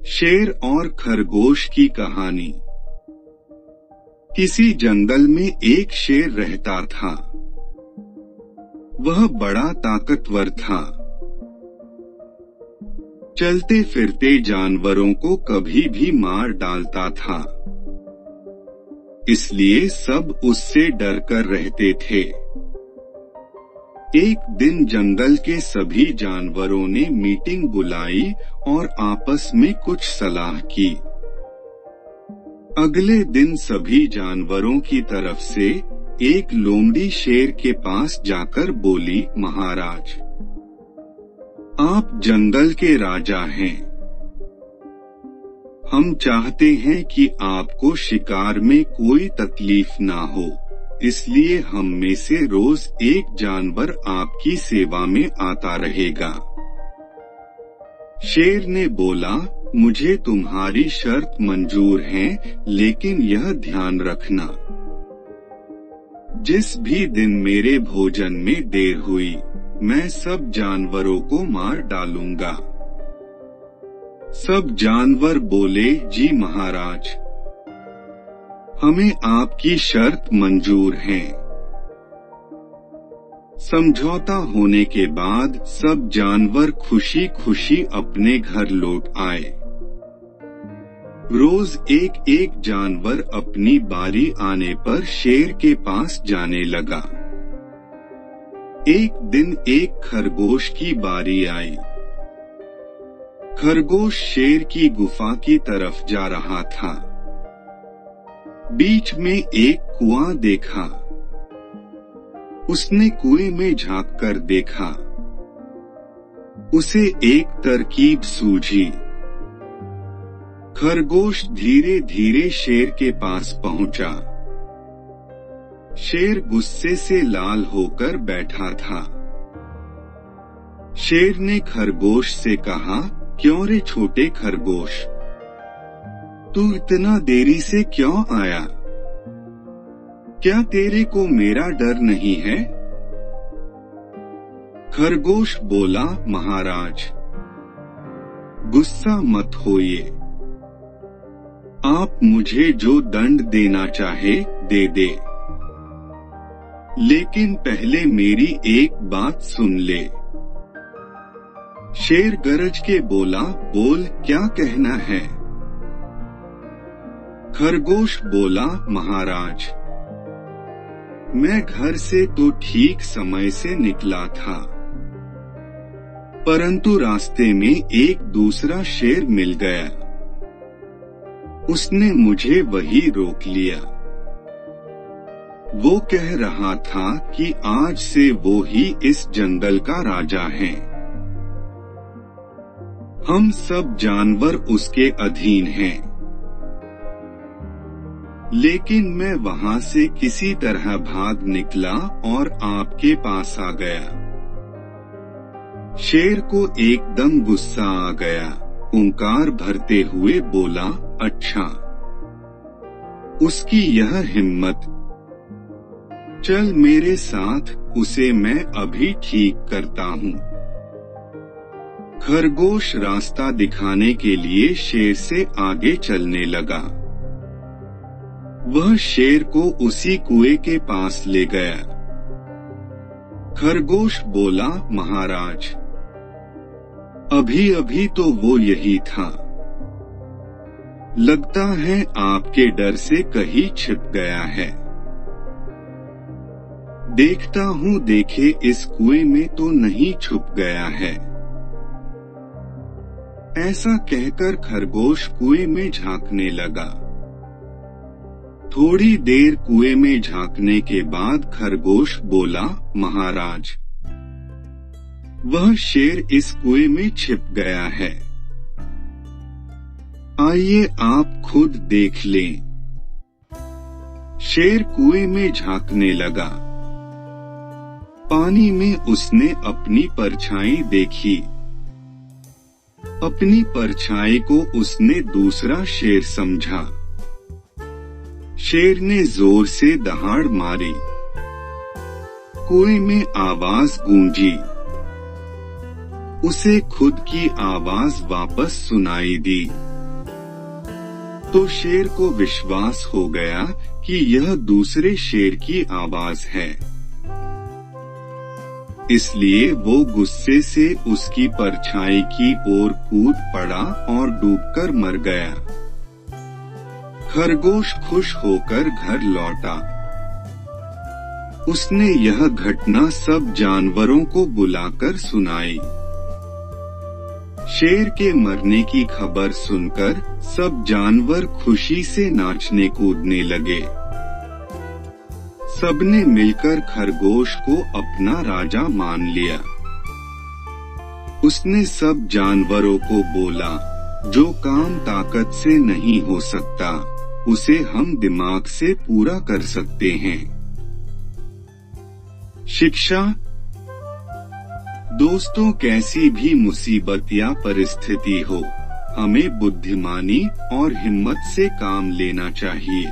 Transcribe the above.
शेर और खरगोश की कहानी। किसी जंगल में एक शेर रहता था। वह बड़ा ताकतवर था। चलते फिरते जानवरों को कभी भी मार डालता था, इसलिए सब उससे डरकर रहते थे। एक दिन जंगल के सभी जानवरों ने मीटिंग बुलाई और आपस में कुछ सलाह की। अगले दिन सभी जानवरों की तरफ से एक लोमड़ी शेर के पास जाकर बोली, महाराज, आप जंगल के राजा हैं। हम चाहते हैं कि आपको शिकार में कोई तकलीफ ना हो, इसलिए हम में से रोज एक जानवर आपकी सेवा में आता रहेगा। शेर ने बोला, मुझे तुम्हारी शर्त मंजूर है, लेकिन यह ध्यान रखना, जिस भी दिन मेरे भोजन में देर हुई, मैं सब जानवरों को मार डालूंगा। सब जानवर बोले, जी महाराज, हमें आपकी शर्त मंजूर है। समझौता होने के बाद सब जानवर खुशी खुशी अपने घर लौट आए। रोज एक एक जानवर अपनी बारी आने पर शेर के पास जाने लगा। एक दिन एक खरगोश की बारी आई। खरगोश शेर की गुफा की तरफ जा रहा था। बीच में एक कुआं देखा। उसने कुएं में झांककर देखा। उसे एक तरकीब सूझी। खरगोश धीरे धीरे शेर के पास पहुंचा। शेर गुस्से से लाल होकर बैठा था। शेर ने खरगोश से कहा, क्यों रे छोटे खरगोश, तू इतना देरी से क्यों आया? क्या तेरे को मेरा डर नहीं है? खरगोश बोला, महाराज, गुस्सा मत होइए। आप मुझे जो दंड देना चाहे दे दे, लेकिन पहले मेरी एक बात सुन ले। शेर गरज के बोला, बोल, क्या कहना है? खरगोश बोला, महाराज, मैं घर से तो ठीक समय से निकला था, परंतु रास्ते में एक दूसरा शेर मिल गया। उसने मुझे वही रोक लिया। वो कह रहा था कि आज से वो ही इस जंगल का राजा है। हम सब जानवर उसके अधीन हैं। लेकिन मैं वहां से किसी तरह भाग निकला और आपके पास आ गया। शेर को एकदम गुस्सा आ गया। ओंकार भरते हुए बोला, अच्छा, उसकी यह हिम्मत, चल मेरे साथ, उसे मैं अभी ठीक करता हूँ। खरगोश रास्ता दिखाने के लिए शेर से आगे चलने लगा। वह शेर को उसी कुएं के पास ले गया। खरगोश बोला, महाराज, अभी अभी तो वो यही था। लगता है आपके डर से कहीं छिप गया है। देखता हूँ, देखे इस कुएं में तो नहीं छुप गया है। ऐसा कहकर खरगोश कुएं में झांकने लगा। थोड़ी देर कुएं में झांकने के बाद खरगोश बोला, महाराज, वह शेर इस कुएं में छिप गया है। आइए आप खुद देख लें। शेर कुएं में झांकने लगा। पानी में उसने अपनी परछाई देखी। अपनी परछाई को उसने दूसरा शेर समझा। शेर ने जोर से दहाड़ मारी। कुएं में आवाज गूंजी। उसे खुद की आवाज वापस सुनाई दी। तो शेर को विश्वास हो गया कि यह दूसरे शेर की आवाज है, इसलिए वो गुस्से से उसकी परछाई की ओर कूद पड़ा और डूबकर मर गया। खरगोश खुश होकर घर लौटा। उसने यह घटना सब जानवरों को बुलाकर सुनाई। शेर के मरने की खबर सुनकर सब जानवर खुशी से नाचने कूदने लगे। सबने मिलकर खरगोश को अपना राजा मान लिया। उसने सब जानवरों को बोला, जो काम ताकत से नहीं हो सकता, उसे हम दिमाग से पूरा कर सकते हैं। शिक्षा। दोस्तों, कैसी भी मुसीबत या परिस्थिति हो, हमें बुद्धिमानी और हिम्मत से काम लेना चाहिए।